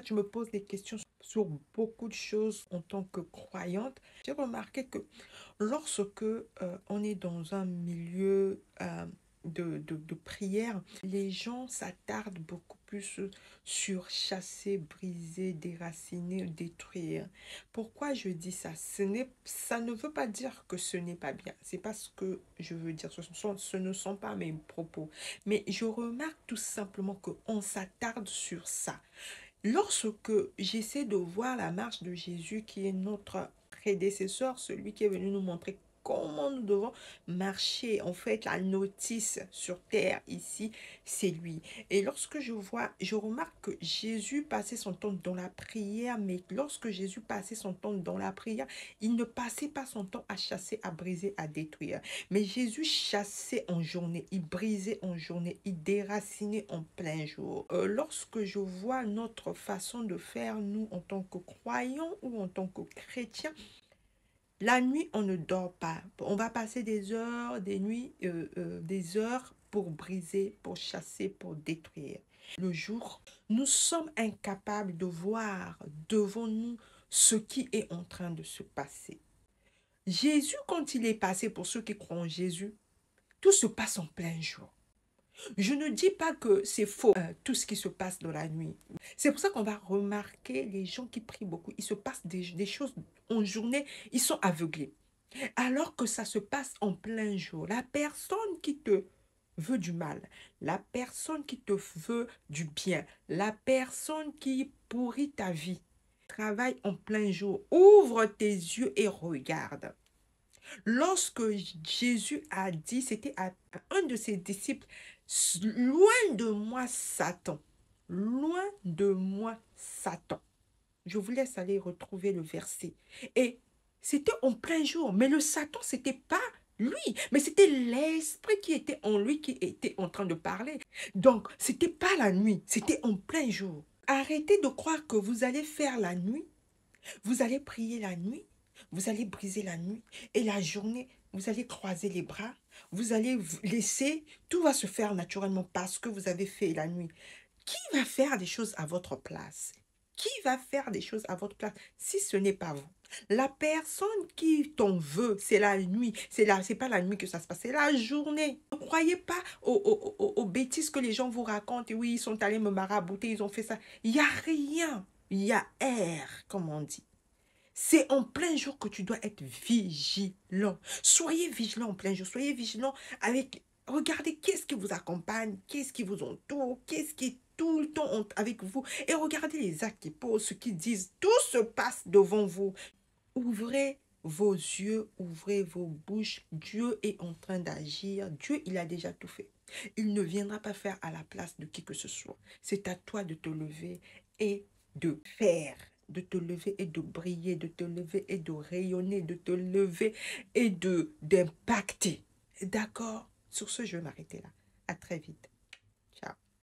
Je me pose des questions sur beaucoup de choses en tant que croyante. J'ai remarqué que lorsque on est dans un milieu de prière, les gens s'attardent beaucoup plus sur chasser, briser, déraciner, détruire. Pourquoi je dis ça? Ça ne veut pas dire que ce n'est pas bien. C'est pas ce que je veux dire. Ce ne sont pas mes propos. Mais je remarque tout simplement qu'on s'attarde sur ça. Lorsque j'essaie de voir la marche de Jésus, qui est notre prédécesseur, celui qui est venu nous montrer comment nous devons marcher, en fait, la notice sur terre ici, c'est lui. Et lorsque je remarque que Jésus passait son temps dans la prière, mais lorsque Jésus passait son temps dans la prière, il ne passait pas son temps à chasser, à briser, à détruire. Mais Jésus chassait en journée, il brisait en journée, il déracinait en plein jour. Lorsque je vois notre façon de faire, nous, en tant que croyants ou en tant que chrétiens, la nuit, on ne dort pas. On va passer des heures, des nuits, des heures pour briser, pour chasser, pour détruire. Le jour, nous sommes incapables de voir devant nous ce qui est en train de se passer. Jésus, quand il est passé, pour ceux qui croient en Jésus, tout se passe en plein jour. Je ne dis pas que c'est faux, tout ce qui se passe dans la nuit. C'est pour ça qu'on va remarquer les gens qui prient beaucoup. Il se passe des choses en journée, ils sont aveuglés. Alors que ça se passe en plein jour. La personne qui te veut du mal, la personne qui te veut du bien, la personne qui pourrit ta vie, travaille en plein jour. Ouvre tes yeux et regarde. Lorsque Jésus a dit, c'était à un de ses disciples, loin de moi Satan, loin de moi Satan. Je vous laisse aller retrouver le verset. Et c'était en plein jour, mais le Satan, c'était pas lui, mais c'était l'esprit qui était en lui, qui était en train de parler. Donc, c'était pas la nuit, c'était en plein jour. Arrêtez de croire que vous allez faire la nuit, vous allez prier la nuit, vous allez briser la nuit, et la journée, vous allez croiser les bras, vous allez laisser, tout va se faire naturellement parce que vous avez fait la nuit. Qui va faire des choses à votre place? Qui va faire des choses à votre place si ce n'est pas vous? La personne qui t'en veut, c'est la nuit. C'est pas la nuit que ça se passe, c'est la journée. Ne croyez pas aux bêtises que les gens vous racontent. Et oui, ils sont allés me marabouter, ils ont fait ça. Il n'y a rien. Il y a air, comme on dit. C'est en plein jour que tu dois être vigilant. Soyez vigilant en plein jour. Soyez vigilant avec... Regardez qu'est-ce qui vous accompagne, qu'est-ce qui vous entoure, qu'est-ce qui est tout le temps avec vous. Et regardez les actes qu'ils posent, ce qu'ils disent. Tout se passe devant vous. Ouvrez vos yeux, ouvrez vos bouches. Dieu est en train d'agir. Dieu, il a déjà tout fait. Il ne viendra pas faire à la place de qui que ce soit. C'est à toi de te lever et de faire, de te lever et de briller, de te lever et de rayonner, de te lever et d'impacter. D'accord? Sur ce, je vais m'arrêter là. À très vite.